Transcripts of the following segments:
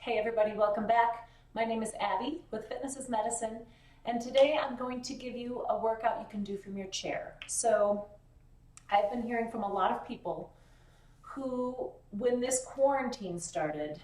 Hey everybody, welcome back. My name is Abby with Fitness is Medicine, and today I'm going to give you a workout you can do from your chair. So I've been hearing from a lot of people who, when this quarantine started,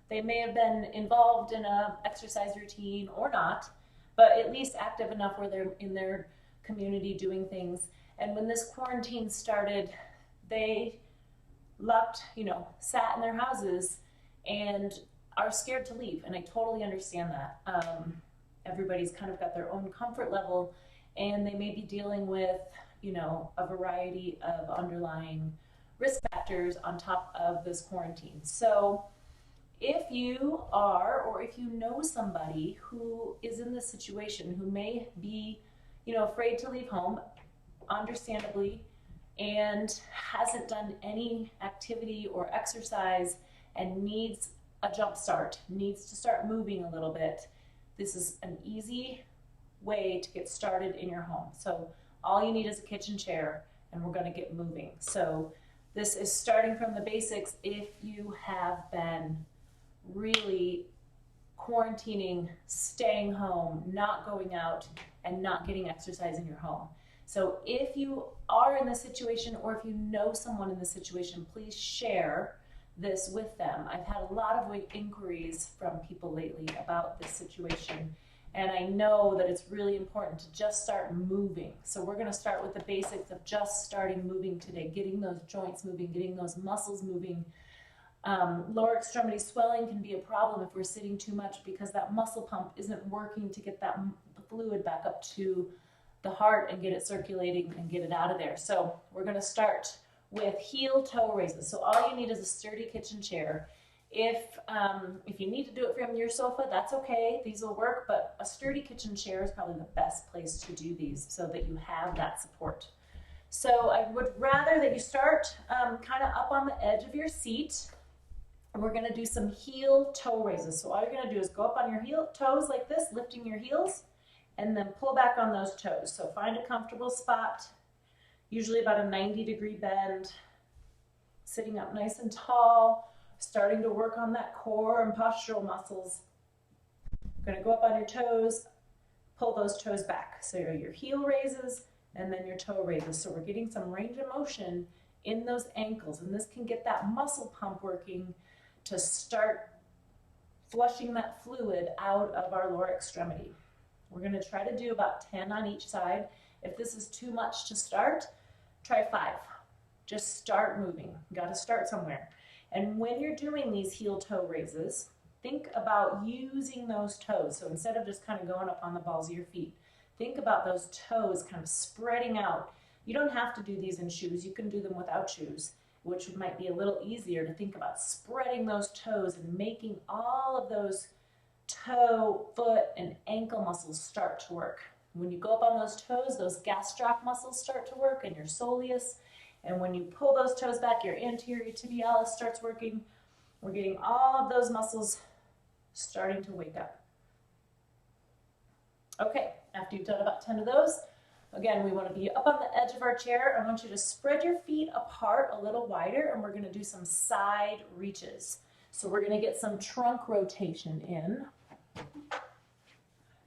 they may have been involved in an exercise routine or not, but at least active enough where they're in their community doing things. And when this quarantine started, they sat in their houses and are scared to leave, and I totally understand that. Everybody's kind of got their own comfort level, and they may be dealing with, a variety of underlying risk factors on top of this quarantine. So if you are, or if you know somebody who is in this situation, who may be, afraid to leave home, understandably, and hasn't done any activity or exercise and needs a jump start, needs to start moving a little bit, this is an easy way to get started in your home. So all you need is a kitchen chair and we're going to get moving. So this is starting from the basics if you have been really quarantining, staying home, not going out, and not getting exercise in your home. So if you are in this situation, or if you know someone in this situation, please share this with them. I've had a lot of inquiries from people lately about this situation, and I know that it's really important to just start moving. So we're going to start with the basics of just starting moving today, getting those joints moving, getting those muscles moving. Lower extremity swelling can be a problem if we're sitting too much because that muscle pump isn't working to get that fluid back up to the heart and get it circulating and get it out of there. So we're going to start with heel toe raises. So all you need is a sturdy kitchen chair. If you need to do it from your sofa, that's okay. These will work, but a sturdy kitchen chair is probably the best place to do these so that you have that support. So I would rather that you start kind of up on the edge of your seat. We're going to do some heel toe raises. So all you're going to do is go up on your heel toes like this, lifting your heels, and then pull back on those toes. So find a comfortable spot, usually about a 90-degree bend, sitting up nice and tall, starting to work on that core and postural muscles. You're going to go up on your toes, pull those toes back. So your heel raises and then your toe raises. So we're getting some range of motion in those ankles, and this can get that muscle pump working to start flushing that fluid out of our lower extremity. We're going to try to do about 10 on each side. If this is too much to start, try 5. Just start moving. You got to start somewhere. And when you're doing these heel toe raises, think about using those toes. So instead of just kind of going up on the balls of your feet, think about those toes kind of spreading out. You don't have to do these in shoes. You can do them without shoes, which might be a little easier to think about spreading those toes and making all of those toe, foot, and ankle muscles start to work. When you go up on those toes, those gastroc muscles start to work and your soleus. And when you pull those toes back, your anterior tibialis starts working. We're getting all of those muscles starting to wake up. Okay, after you've done about 10 of those, again, we want to be up on the edge of our chair. I want you to spread your feet apart a little wider, and we're going to do some side reaches. So we're going to get some trunk rotation in.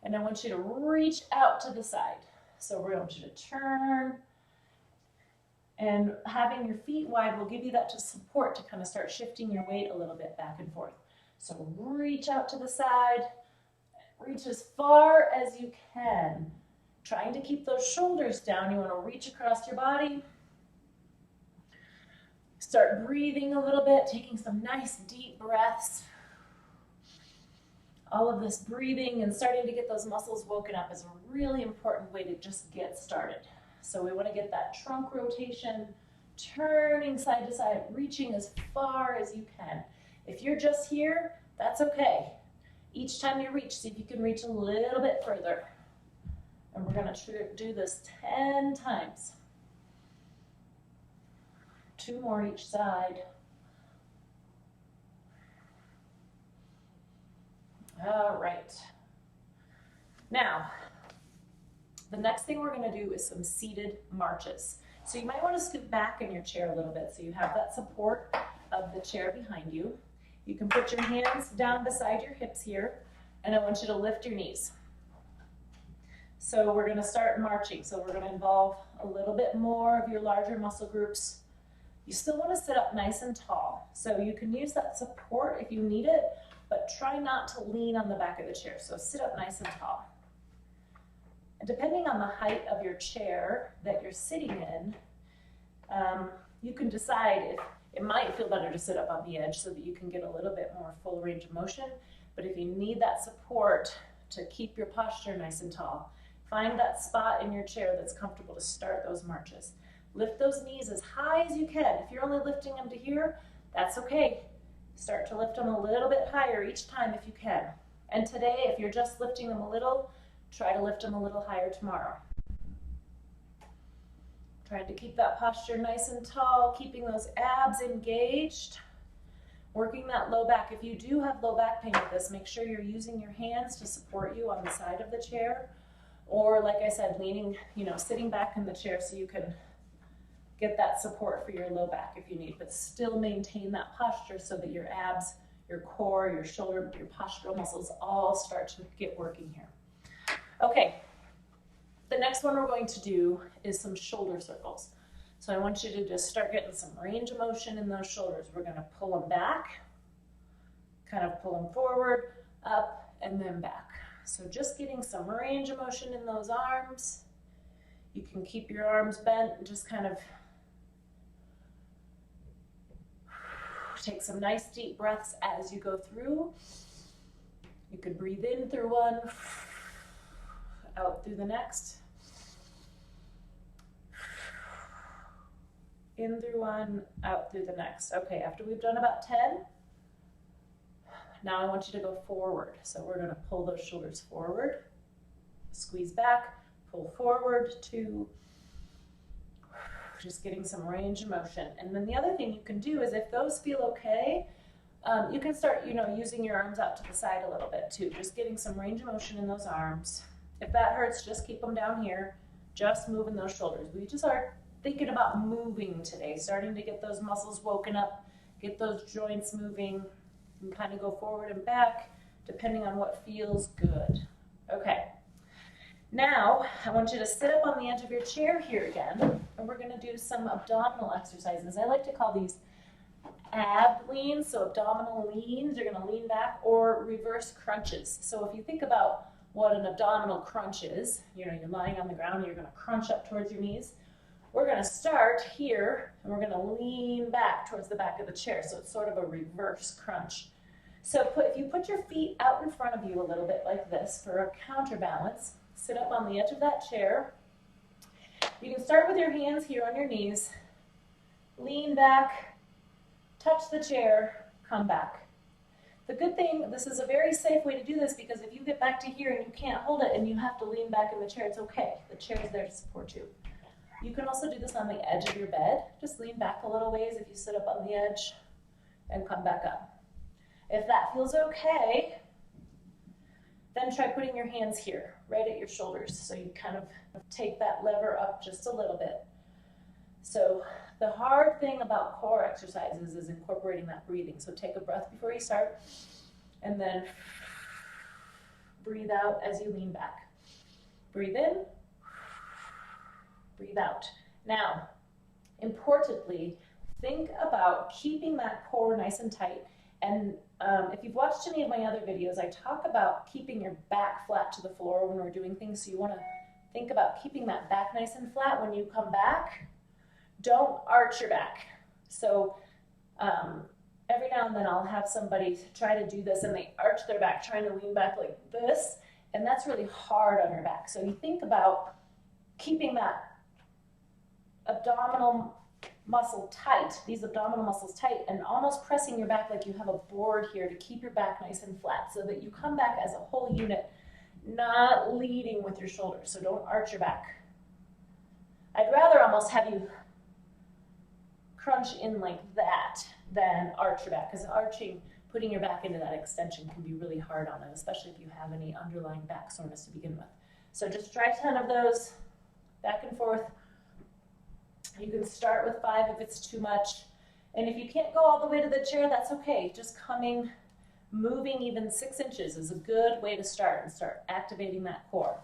And I want you to reach out to the side. So we're going to turn, and having your feet wide will give you that support to kind of start shifting your weight a little bit back and forth. So reach out to the side, reach as far as you can. Trying to keep those shoulders down. You want to reach across your body. Start breathing a little bit, taking some nice deep breaths. All of this breathing and starting to get those muscles woken up is a really important way to just get started. So we want to get that trunk rotation, turning side to side, reaching as far as you can. If you're just here, that's okay. Each time you reach, see if you can reach a little bit further. And we're going to do this 10 times. 2 more each side. All right. Now, the next thing we're going to do is some seated marches. So you might want to scoot back in your chair a little bit so you have that support of the chair behind you. You can put your hands down beside your hips here, and I want you to lift your knees. So we're gonna start marching. So we're gonna involve a little bit more of your larger muscle groups. You still wanna sit up nice and tall. So you can use that support if you need it, but try not to lean on the back of the chair. So sit up nice and tall. And depending on the height of your chair that you're sitting in, you can decide if it might feel better to sit up on the edge so that you can get a little bit more full range of motion. But if you need that support to keep your posture nice and tall, find that spot in your chair that's comfortable to start those marches. Lift those knees as high as you can. If you're only lifting them to here, that's okay. Start to lift them a little bit higher each time if you can. And today, if you're just lifting them a little, try to lift them a little higher tomorrow. Trying to keep that posture nice and tall, keeping those abs engaged, working that low back. If you do have low back pain with this, make sure you're using your hands to support you on the side of the chair, or like I said, leaning, sitting back in the chair so you can get that support for your low back if you need, but still maintain that posture so that your abs, your core, your shoulder, your postural muscles all start to get working here. Okay. The next one we're going to do is some shoulder circles. So I want you to just start getting some range of motion in those shoulders. We're going to pull them back, kind of pull them forward, up, and then back. So just getting some range of motion in those arms. You can keep your arms bent and just kind of take some nice deep breaths as you go through. You could breathe in through one, out through the next. In through one, out through the next. Okay, after we've done about 10, now I want you to go forward. So we're gonna pull those shoulders forward, squeeze back, pull forward, 2, just getting some range of motion. And then the other thing you can do is if those feel okay, you can start, using your arms out to the side a little bit too, just getting some range of motion in those arms. If that hurts, just keep them down here, just moving those shoulders. We just are thinking about moving today, starting to get those muscles woken up, get those joints moving, and kind of go forward and back, depending on what feels good. Okay, now I want you to sit up on the edge of your chair here again, and we're gonna do some abdominal exercises. I like to call these ab leans, so abdominal leans, you're gonna lean back, or reverse crunches. So if you think about what an abdominal crunch is, you're lying on the ground, you're gonna crunch up towards your knees. We're gonna start here, and we're gonna lean back towards the back of the chair, so it's sort of a reverse crunch. So if you put your feet out in front of you a little bit like this for a counterbalance, sit up on the edge of that chair. You can start with your hands here on your knees, lean back, touch the chair, come back. The good thing, this is a very safe way to do this because if you get back to here and you can't hold it and you have to lean back in the chair, it's okay. The chair is there to support you. You can also do this on the edge of your bed. Just lean back a little ways if you sit up on the edge and come back up. If that feels okay, then try putting your hands here, right at your shoulders. So you kind of take that lever up just a little bit. So the hard thing about core exercises is incorporating that breathing. So take a breath before you start, and then breathe out as you lean back. Breathe in, breathe out. Now, importantly, think about keeping that core nice and tight. And if you've watched any of my other videos, I talk about keeping your back flat to the floor when we're doing things. So you want to think about keeping that back nice and flat when you come back. Don't arch your back. So every now and then I'll have somebody try to do this and they arch their back, trying to lean back like this. And that's really hard on your back. So you think about keeping that abdominal muscle tight, these abdominal muscles tight, and almost pressing your back like you have a board here to keep your back nice and flat so that you come back as a whole unit, not leading with your shoulders. So don't arch your back. I'd rather almost have you crunch in like that than arch your back, because arching, putting your back into that extension can be really hard on it, especially if you have any underlying back soreness to begin with. So just try 10 of those, back and forth. You can start with 5 if it's too much. And if you can't go all the way to the chair, that's okay. Just moving even 6 inches is a good way to start and start activating that core.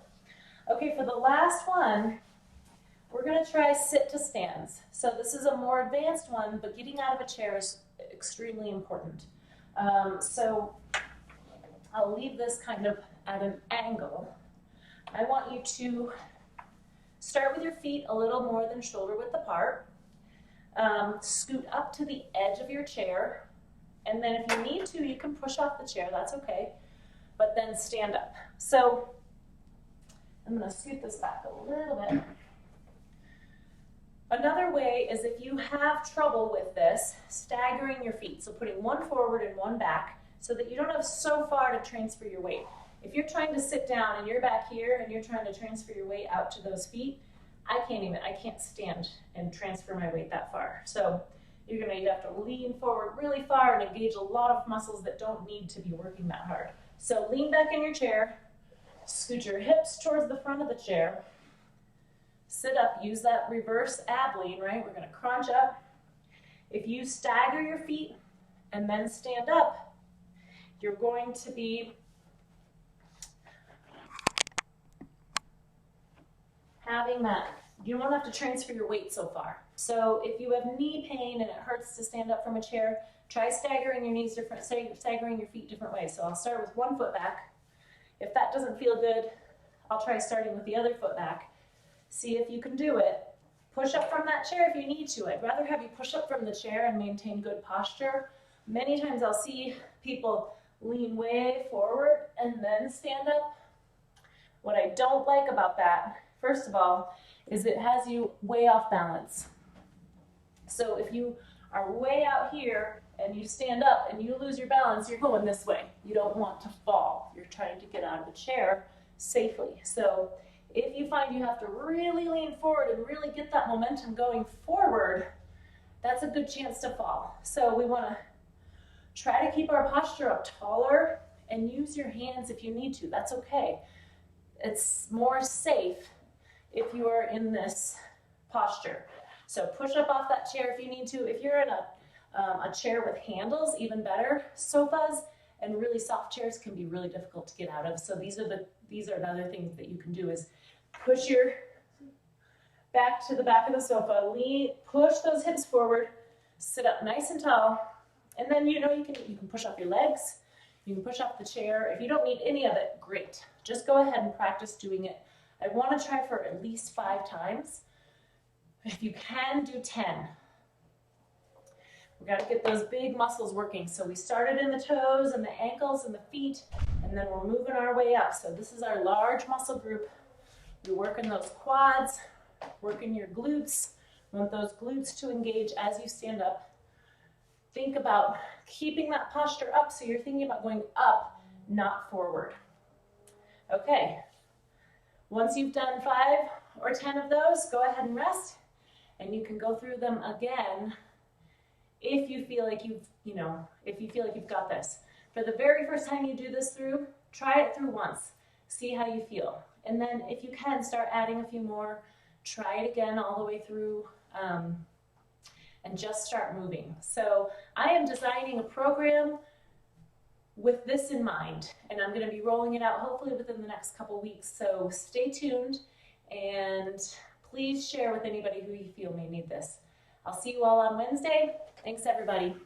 Okay, for the last one, we're gonna try sit to stands. So this is a more advanced one, but getting out of a chair is extremely important. So I'll leave this kind of at an angle. I want you to start with your feet a little more than shoulder width apart. Scoot up to the edge of your chair, and then if you need to, you can push off the chair, that's okay, but then stand up. So I'm gonna scoot this back a little bit. Another way is if you have trouble with this, staggering your feet, so putting one forward and one back so that you don't have so far to transfer your weight. If you're trying to sit down and you're back here and you're trying to transfer your weight out to those feet, I can't stand and transfer my weight that far. So you have to lean forward really far and engage a lot of muscles that don't need to be working that hard. So lean back in your chair, scoot your hips towards the front of the chair, sit up, use that reverse ab lean, right? We're gonna crunch up. If you stagger your feet and then stand up, you're going to be having that. You won't have to transfer your weight so far. So if you have knee pain and it hurts to stand up from a chair, try staggering your knees staggering your feet different ways. So I'll start with one foot back. If that doesn't feel good, I'll try starting with the other foot back. See if you can do it. Push up from that chair if you need to. I'd rather have you push up from the chair and maintain good posture. Many times I'll see people lean way forward and then stand up. What I don't like about that, first of all, is it has you way off balance. So if you are way out here and you stand up and you lose your balance, you're going this way. You don't want to fall. You're trying to get out of the chair safely. So if you find you have to really lean forward and really get that momentum going forward, that's a good chance to fall. So we want to try to keep our posture up taller and use your hands if you need to. That's okay. It's more safe if you are in this posture. So push up off that chair if you need to. If you're in a chair with handles, even better. Sofas and really soft chairs can be really difficult to get out of. So these are another things that you can do is push your back to the back of the sofa, push those hips forward, sit up nice and tall, and then you can push up your legs, you can push up the chair. If you don't need any of it, great. Just go ahead and practice doing it. I want to try for at least 5 times. If you can, do 10. We got to get those big muscles working. So we started in the toes and the ankles and the feet, and then we're moving our way up. So this is our large muscle group. You're working those quads, working your glutes. You want those glutes to engage as you stand up. Think about keeping that posture up, so you're thinking about going up, not forward. Okay. Once you've done 5 or 10 of those, go ahead and rest, and you can go through them again if you feel like you've got this. For the very first time you do this through, try it through once. See how you feel. And then if you can, start adding a few more. Try it again all the way through, and just start moving. So I am designing a program with this in mind, and I'm going to be rolling it out hopefully within the next couple weeks. So stay tuned, and please share with anybody who you feel may need this. I'll see you all on Wednesday. Thanks, everybody.